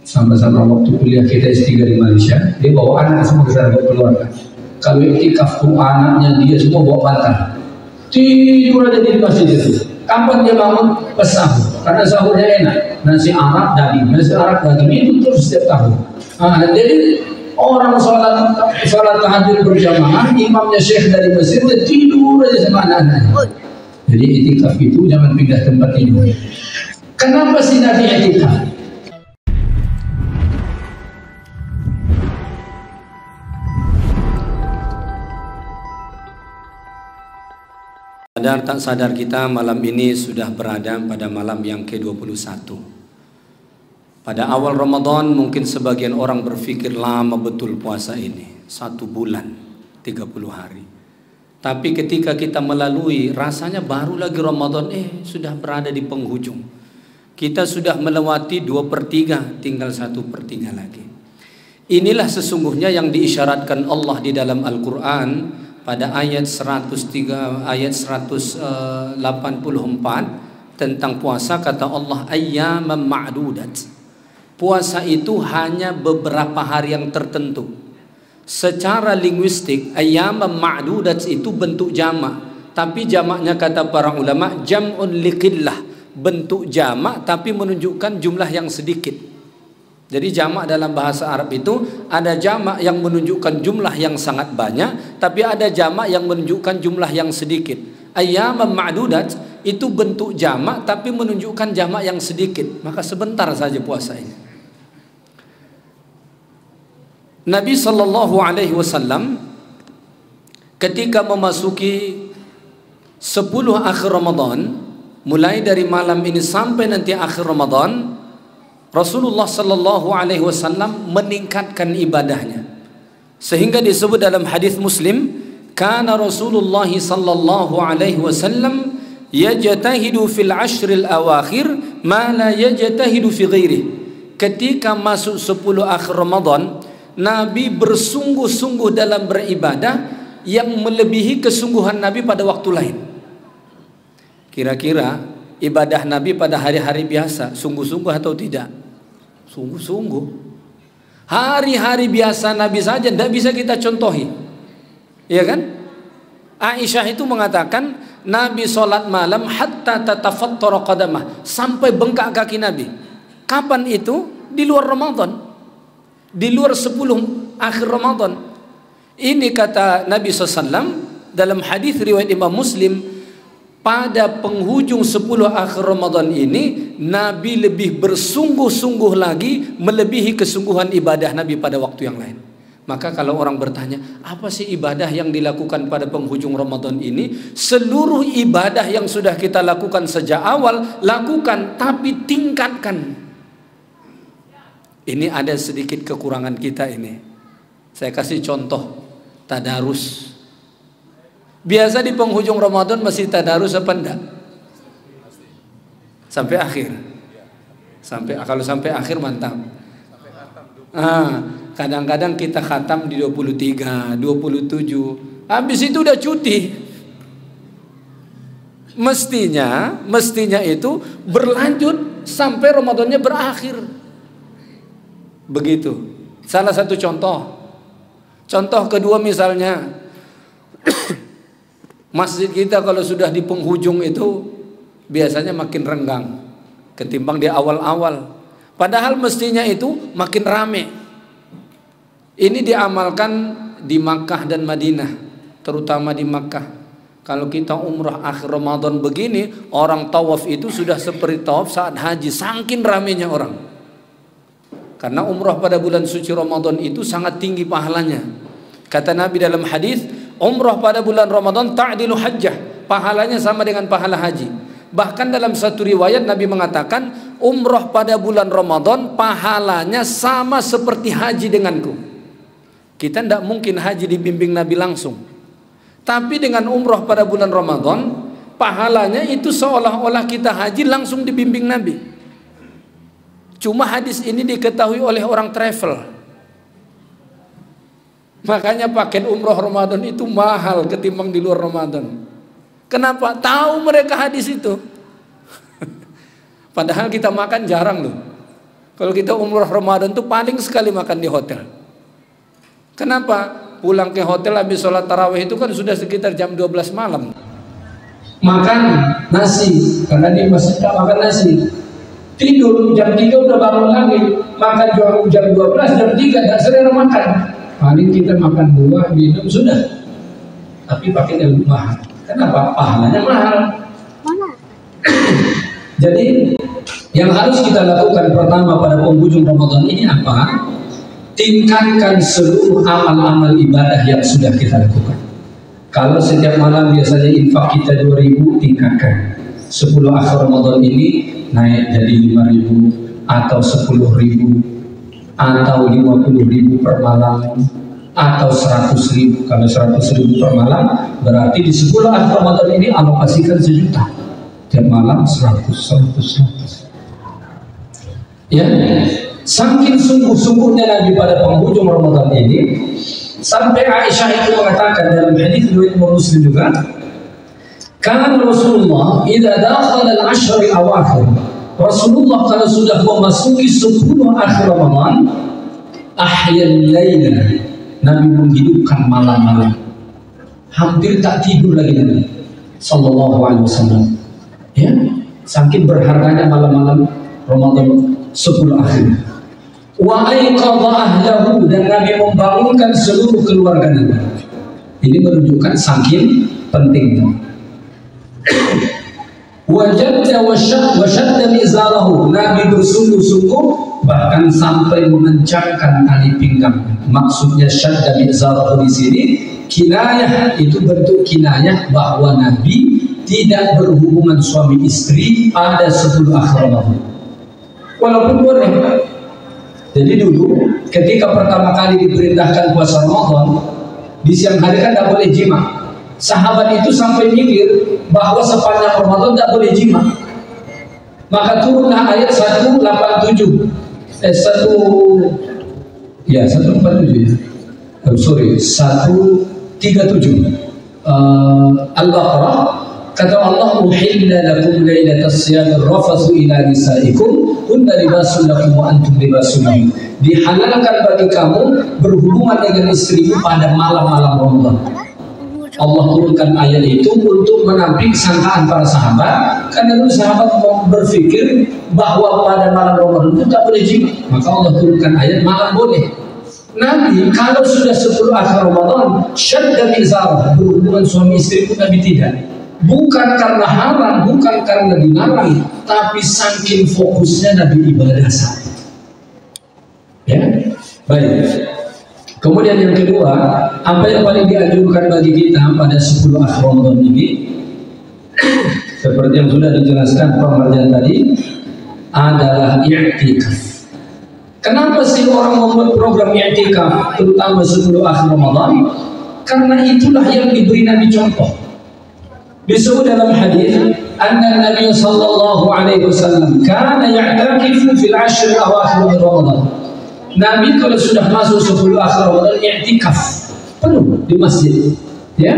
sama-sama waktu kuliah kita S3 di Malaysia. Dia bawa anak semua ke sana, bawa keluarga. Kalau iktikaf tuh anaknya dia semua bawa bantal, tidur aja di masjid itu. Kapan dia bangun? Pas sahur, karena sahurnya enak, nasi Arab daging itu terus setiap tahun. Jadi orang sholat tahajud berjamaah, imamnya syekh dari Mesir, dia tidur aja sama anak-anaknya. Jadi itikaf itu jangan pindah tempat tidur. Kenapa sih Nabi itikaf? Sadar tak sadar kita malam ini sudah berada pada malam yang ke-21. Pada awal Ramadan mungkin sebagian orang berpikir lama betul puasa ini, 1 bulan 30 hari. Tapi ketika kita melalui, rasanya baru lagi Ramadan, sudah berada di penghujung. Kita sudah melewati 2/3, tinggal 1/3 lagi. Inilah sesungguhnya yang diisyaratkan Allah di dalam Al-Quran pada ayat 184 tentang puasa. Kata Allah, ayyaman ma'dudat. Puasa itu hanya beberapa hari yang tertentu. Secara linguistik, ayyaman ma'dudat itu bentuk jamak, tapi jamaknya kata para ulama jam'un liqillah, bentuk jamak tapi menunjukkan jumlah yang sedikit. Jadi jamak dalam bahasa Arab itu ada jamak yang menunjukkan jumlah yang sangat banyak, tapi ada jamak yang menunjukkan jumlah yang sedikit. Ayyaman ma'dudat itu bentuk jamak tapi menunjukkan jamak yang sedikit. Maka sebentar saja puasa ini. Nabi SAW ketika memasuki 10 akhir Ramadan, mulai dari malam ini sampai nanti akhir Ramadan, Rasulullah SAW meningkatkan ibadahnya, sehingga disebut dalam hadis Muslim, kana Rasulullah SAW yajtahidu fil ashril awakhir ma la yajtahidu fi ghairih. Ketika masuk 10 akhir Ramadan, Nabi bersungguh-sungguh dalam beribadah yang melebihi kesungguhan Nabi pada waktu lain. Kira-kira ibadah Nabi pada hari-hari biasa sungguh-sungguh atau tidak? Sungguh-sungguh. Hari-hari biasa Nabi saja tidak bisa kita contohi, ya kan? Aisyah itu mengatakan Nabi sholat malam hatta tatafattara qadamah, sampai bengkak kaki Nabi. Kapan itu? Di luar Ramadan, di luar 10 akhir Ramadan. Ini kata Nabi SAW dalam hadis riwayat Imam Muslim, pada penghujung 10 akhir Ramadan ini Nabi lebih bersungguh-sungguh lagi melebihi kesungguhan ibadah Nabi pada waktu yang lain. Maka kalau orang bertanya, apa sih ibadah yang dilakukan pada penghujung Ramadan ini? Seluruh ibadah yang sudah kita lakukan sejak awal, lakukan, tapi tingkatkan. Ini ada sedikit kekurangan kita ini. Saya kasih contoh, tadarus. Biasa di penghujung Ramadan masih tadarus apa enggak? Sampai akhir. Kalau sampai akhir mantap. Kadang-kadang kita khatam di 23, 27. Habis itu udah cuti. Mestinya itu berlanjut sampai Ramadannya berakhir. Begitu. Salah satu contoh. Contoh kedua misalnya, masjid kita kalau sudah di penghujung itu biasanya makin renggang ketimbang di awal-awal. Padahal mestinya itu makin rame. Ini diamalkan di Makkah dan Madinah, terutama di Makkah. Kalau kita umrah akhir Ramadan begini, orang tawaf itu sudah seperti tawaf saat haji, saking ramenya orang. Karena umrah pada bulan suci Ramadan itu sangat tinggi pahalanya. Kata Nabi dalam hadis, umrah pada bulan Ramadan ta'dilu hajjah, pahalanya sama dengan pahala haji. Bahkan dalam satu riwayat Nabi mengatakan, umrah pada bulan Ramadan pahalanya sama seperti haji denganku. Kita tidak mungkin haji dibimbing Nabi langsung, tapi dengan umrah pada bulan Ramadan pahalanya itu seolah-olah kita haji langsung dibimbing Nabi. Cuma hadis ini diketahui oleh orang travel. Makanya paket umroh Ramadan itu mahal ketimbang di luar Ramadan. Kenapa? Tahu mereka hadis itu. Padahal kita makan jarang loh. Kalau kita umroh Ramadan tuh paling sekali makan di hotel. Kenapa? Pulang ke hotel habis sholat tarawih itu kan sudah sekitar jam 12 malam. Makan nasi, karena di masjid tak makan nasi. Tidur jam 3 udah bangun lagi. Makan jam 12, jam 3 tak selera makan. Paling kita makan buah, minum sudah. Tapi pakai yang mahal. Kenapa? Pahalanya mahal. Jadi yang harus kita lakukan pertama pada penghujung Ramadan ini apa? Tingkatkan seluruh amal-amal ibadah yang sudah kita lakukan. Kalau setiap malam biasanya infak kita 2.000, tingkatkan. 10 akhir Ramadan ini naik jadi 5.000 atau 10.000 atau 50.000 per malam atau 100.000. Kalau 100.000 per malam berarti di 10 akhir Ramadan ini alokasikan 1 juta. Tiap malam 100. Ya. Saking sungguh-sungguhnya Nabi pada penghujung Ramadan ini, sampai Aisyah itu mengatakan dalam hadis riwayat Muslim juga, karena Rasulullah idza dakhala al-ashr al-awakhir, Rasulullah kalau sudah memasuki 10 akhir Ramadan, ahyal laila, Nabi menghidupkan malam-malam. Hampir tak tidur lagi Nabi sallallahu alaihi wasallam. Ya, saking berharganya malam-malam Ramadan 10 akhir. Wa aiqadha ahlahu, dan Nabi membangunkan seluruh keluarga Nabi. Ini menunjukkan saking pentingnya. Wajadda wa shadda mizarahu, Nabi bersungguh-sungguh bahkan sampai mengencangkan tali pinggang. Maksudnya shadda mizarahu di sini kinayah, itu bentuk kinayah bahwa Nabi tidak berhubungan suami istri pada 10 akhir Ramadan. Walaupun boleh. Jadi dulu ketika pertama kali diperintahkan puasa Ramadan, di siang hari kan tidak boleh jima. Sahabat itu sampai mikir bahwa sepanjang Ramadan tidak boleh jima. Maka turunlah ayat 187. 147 ya. 137 Al-Baqarah. Kata Allah, uhilla lakum lailatas siyamir rafathu ila nisaikum kunna libasun lakum wa antum libasun lahum. Dihalalkan bagi kamu berhubungan dengan istrimu pada malam-malam Ramadan. Allah turunkan ayat itu untuk menampik sangkaan para sahabat, karena dulu sahabat berpikir bahwa pada malam Ramadan itu tak boleh jima. Maka Allah turunkan ayat malam boleh. Nabi kalau sudah 10 akhir Ramadan syadda mizarah, berhubungan suami istri pun Nabi tidak. Bukan karena haram, bukan karena dilarang, tapi saking fokusnya Nabi ibadah saja. Ya, baik. Kemudian yang kedua, apa yang paling dianjurkan bagi kita pada 10 akhir Ramadan ini, seperti yang sudah dijelaskan Pak Marjan tadi, adalah i'tikaf. Kenapa sih orang membuat program i'tikaf, terutama 10 akhir Ramadan? Karena itulah yang diberi Nabi contoh. Disebut dalam hadis, anna Nabi sallallahu alaihi wasallam kana ya'takifu fil 'ashr awakhir min Ramadan. Nabi kalau sudah masuk 10 akhir Ramadan i'tikaf penuh di masjid. Ya.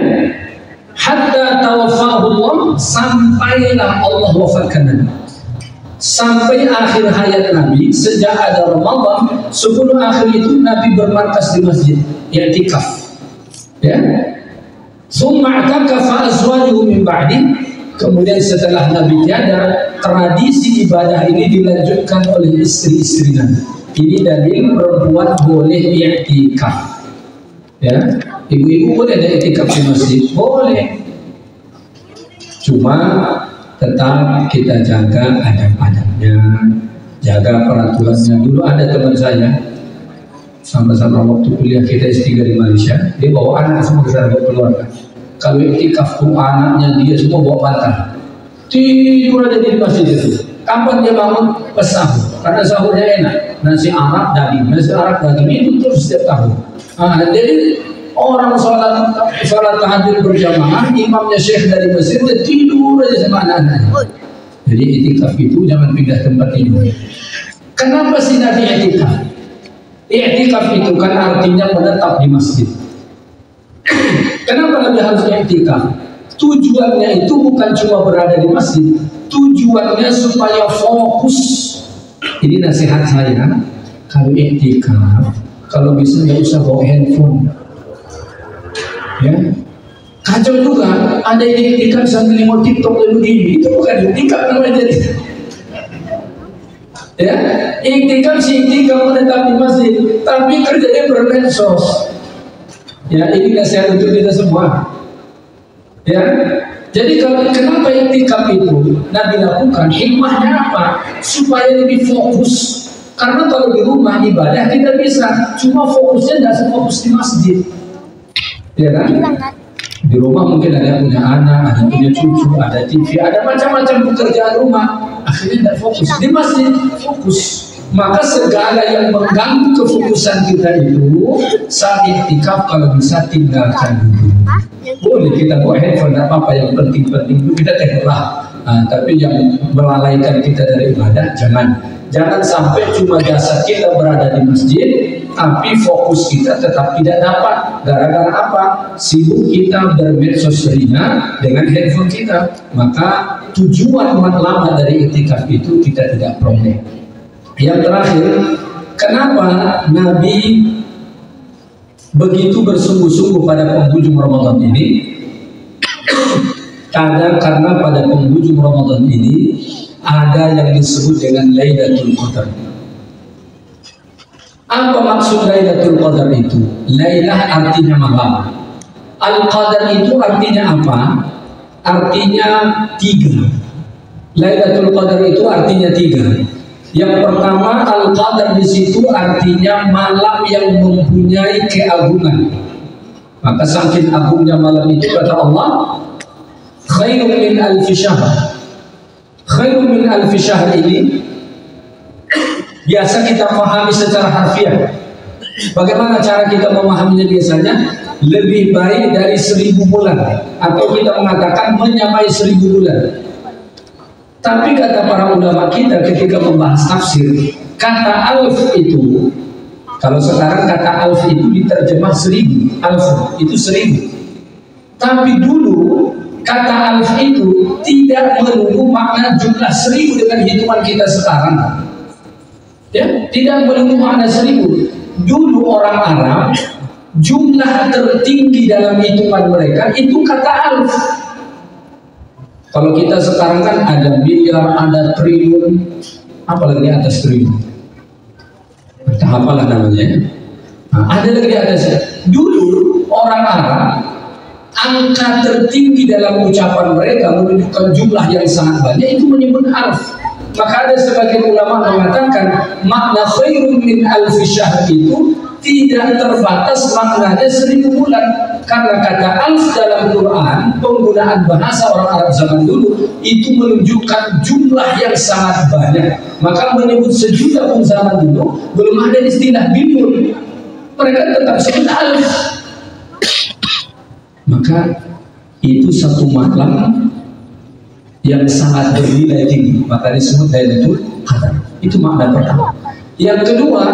Hatta tawaffahu Allah, sampailah Allah wafatkan Nabi. Sampai akhir hayat Nabi, sejak ada Ramadan 10 akhir itu Nabi bermarkas di masjid i'tikaf. Ya. Summa i'takafa azwajuhu min ba'di, kemudian setelah Nabi tiada, tradisi ibadah ini dilanjutkan oleh istri-istri Nabi. Ini dalil perempuan boleh i'tikaf. Ya, ibu-ibu boleh ada i'tikaf di masjid, boleh. Cuma tetap kita jaga adab-adabnya, jaga peraturannya. Dulu ada teman saya, sama-sama waktu kuliah kita S3 di Malaysia, dia bawa anak semua ke sana, bawa keluarga. Kalau i'tikaf tuh anaknya dia semua bawa bantal, tidur aja di masjid itu. Kapan dia bangun? Pas sahur, karena sahurnya enak, nasi Arab daging itu terus setiap tahun. Jadi orang sholat tahajud berjamaah, imamnya syekh dari Mesir, dia tidur aja sama anak-anaknya. Jadi i'tikaf itu jangan pindah tempat tidur. Kenapa sih Nabi i'tikaf? I'tikaf itu kan artinya menetap di masjid. Kenapa Nabi harus i'tikaf? Tujuannya itu bukan cuma berada di masjid, tujuannya supaya fokus Ini nasihat saya, kalau iktikaf, kalau bisa nggak usah bawa handphone. Ya, kacau juga. Ada yang iktikaf sambil mau TikTok dan begini, itu bukan iktikaf namanya. Ya, iktikaf si iktikaf menetap di masjid, tapi kerjanya bermedsos. Ya, ini nasihat untuk kita semua. Ya, jadi kalau kenapa iktikaf itu Nabi lakukan, hikmahnya apa? Supaya lebih fokus. Karena kalau di rumah ibadah kita bisa, cuma fokusnya tidak sefokus di masjid. Ya kan? Di rumah mungkin ada yang punya anak, ada yang punya cucu, ada TV, ada macam-macam pekerjaan rumah. Akhirnya tidak fokus. Di masjid fokus. Maka segala yang mengganggu kefokusan kita itu saat iktikaf kalau bisa tinggalkan dulu. Boleh kita bawa handphone, tidak apa-apa. Yang penting-penting itu kita tengoklah. Tapi yang melalaikan kita dari ibadah jangan. Jangan sampai cuma jasad kita berada di masjid, tapi fokus kita tetap tidak dapat. Gara-gara apa? Sibuk kita bermedsos ria dengan handphone kita. Maka tujuan lama dari iktikaf itu kita tidak peroleh. Yang terakhir, kenapa Nabi begitu bersungguh-sungguh pada penghujung Ramadan ini? Karena pada penghujung Ramadan ini ada yang disebut dengan Lailatul Qadar. Apa maksud Lailatul Qadar itu? Lailah artinya malam. Al-Qadar itu artinya apa? Artinya 3. Lailatul Qadar itu artinya 3. Yang pertama, Al-Qadar di situ artinya malam yang mempunyai keagungan. Maka saking agungnya malam itu kata Allah, khairun min alfi syahr. Khairun min alfi syahr ini biasa kita pahami secara harfiah. Bagaimana cara kita memahaminya biasanya? Lebih baik dari 1000 bulan, atau kita mengatakan menyamai 1000 bulan. Tapi kata para ulama kita ketika membahas tafsir, kata alf itu, kalau sekarang kata alf itu diterjemah 1000, alf itu 1000. Tapi dulu kata alf itu tidak menunggu makna jumlah 1000 dengan hitungan kita sekarang. Ya, tidak menunggu makna 1000. Dulu orang Arab, jumlah tertinggi dalam hitungan mereka itu kata alf. Kalau kita sekarang kan ada miliar, ada triliun, apalagi atas triliun. Entah apalah namanya. Ada lagi atas. Dulu orang Arab, angka tertinggi dalam ucapan mereka menunjukkan jumlah yang sangat banyak itu menyebut alf. Maka ada sebagian ulama mengatakan makna khairun min alfi syahr itu tidak terbatas maknanya 1000 bulan. Karena kata alf dalam Quran, penggunaan bahasa orang Arab zaman dulu itu menunjukkan jumlah yang sangat banyak. Maka menyebut 1.000.000 pun zaman dulu belum ada istilah billion. Mereka tetap sebut alf. Maka itu satu malam yang sangat bernilai tinggi, maka disebut Lailatul Qadar. Itu makna pertama. Yang kedua,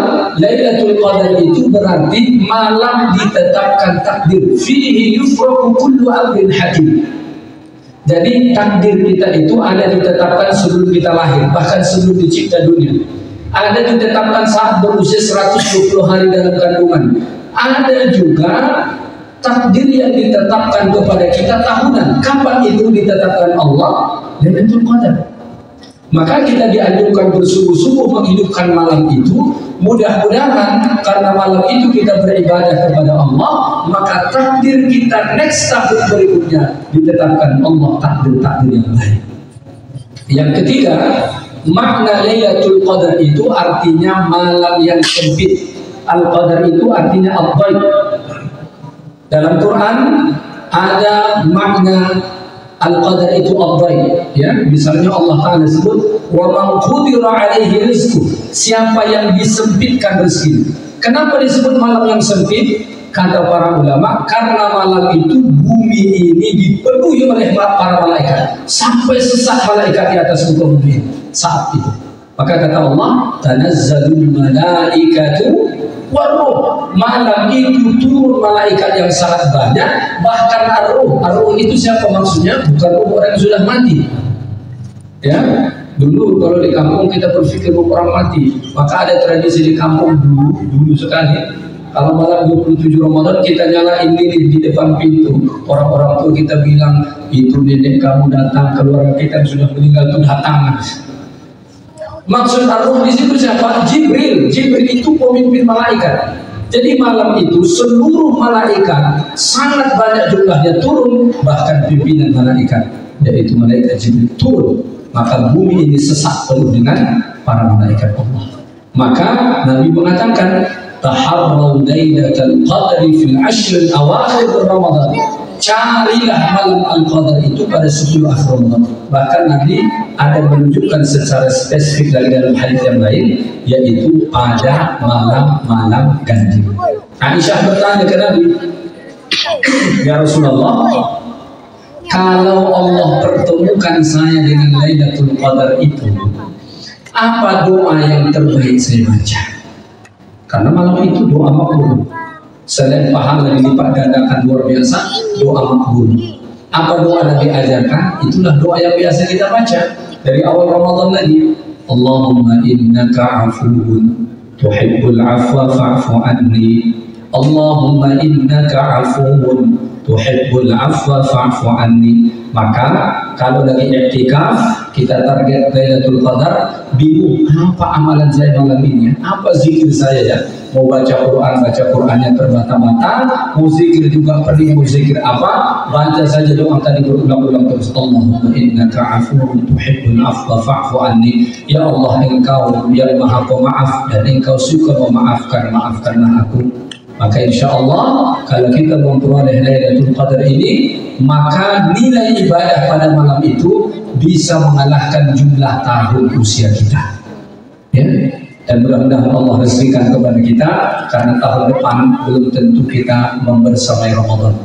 Lailatul Qadar itu berarti malam ditetapkan takdir. Fihi yufraqu kullu amrin hakim. Jadi takdir kita itu ada ditetapkan sebelum kita lahir, bahkan sebelum dicipta dunia. Ada ditetapkan saat berusia 120 hari dalam kandungan. Ada juga takdir yang ditetapkan kepada kita tahunan. Kapan itu ditetapkan Allah? Lailatul Qadar. Maka kita dianjurkan bersungguh-sungguh menghidupkan malam itu. Mudah-mudahan karena malam itu kita beribadah kepada Allah, maka takdir kita next tahun berikutnya ditetapkan Allah, takdir-takdir yang lain. Yang ketiga, makna Lailatul Qadar itu artinya malam yang sempit. Al-Qadar itu artinya al-ghaib. Dalam Quran ada makna Al-Qadar itu al-ghaib, ya. Misalnya Allah Ta'ala sebut wa man qudira alaihi rizquh, siapa yang disempitkan rezeki. Kenapa disebut malam yang sempit? Kata para ulama, karena malam itu bumi ini dipenuhi oleh para malaikat sampai sesak malaikat di atas muka bumi saat itu. Maka kata Allah, tanazzalul malaikatu waruh, malam itu turun malaikat yang sangat banyak, bahkan ar-ruh. Ar-ruh itu siapa maksudnya? Bukan ruh orang yang sudah mati, ya. Dulu kalau di kampung kita berpikir orang mati, maka ada tradisi di kampung dulu sekali. Kalau malam 27 Ramadan kita nyalain lilin di depan pintu. Orang-orang tua kita bilang, itu nenek kamu datang, keluarga kita yang sudah meninggal itu datang. Maksud arwah di situ siapa? Jibril. Jibril itu pemimpin malaikat. Jadi malam itu seluruh malaikat sangat banyak jumlahnya turun, bahkan pimpinan malaikat yaitu malaikat Jibril turun. Maka bumi ini sesak penuh dengan para malaikat Allah. Maka Nabi mengatakan, taharraw lailatal qadri fil ashr al-awakhir Ramadan. Carilah malam al-qadar itu pada 10 akhir Ramadan. Bahkan Nabi ada menunjukkan secara spesifik lagi dalam hadis yang lain, yaitu pada malam-malam ganjil. Aisyah bertanya ke Nabi, ya Rasulullah, kalau Allah pertemukan saya dengan Lailatul Qadar itu, apa doa yang terbaik saya baca? Karena malam itu doa makbul. Selain pahala dilipat gandakan luar biasa, doa makbul. Apa doa Nabi ajarkan? Itulah doa yang biasa kita baca dari awal Ramadan lagi. Allahumma innaka afuwun tuhibbul afwa fa'fu anni. Allahumma innaka afuwun tuhibbul afwa fa'fu anni. Maka kalau lagi i'tikaf kita target Lailatul Qadar, bingung apa amalan saya malam ini, apa zikir saya ya, mau baca Qurannya terbata-bata, mau zikir juga perlu, mau zikir apa, baca saja doa tadi berulang-ulang terus. Allahumma innaka afuwun tuhibbul afwa fa'fu anni. Ya Allah, Engkau yang Maha Pemaaf dan Engkau suka memaafkan, maafkanlah aku. Maka insya Allah kalau kita memperoleh Lailatul Qadar ini, maka nilai ibadah pada malam itu bisa mengalahkan jumlah tahun usia kita, ya. Dan mudah-mudahan Allah rezekikan kepada kita, karena tahun depan belum tentu kita membersamai Ramadan.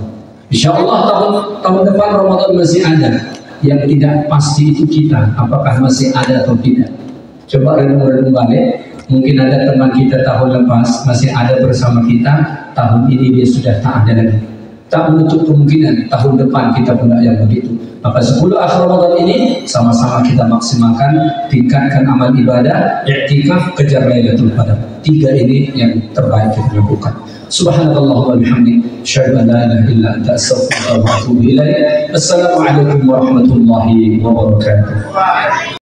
Insya Allah tahun depan Ramadan masih ada. Yang tidak pasti itu kita, apakah masih ada atau tidak. Coba renung-renung balik. Mungkin ada teman kita tahun lepas masih ada bersama kita, tahun ini dia sudah tak ada lagi. Tak menutup kemungkinan tahun depan kita pula yang begitu. Maka 10 akhir Ramadan ini sama-sama kita maksimalkan, tingkatkan amal ibadah, i'tikaf, kejar Lailatul Qadar. 3 ini yang terbaik kita lakukan. Subhanallah wa bihamdi, asyhadu an la ilaha illa anta, astaghfiruka wa atubu ilaik. Assalamualaikum warahmatullahi wabarakatuh.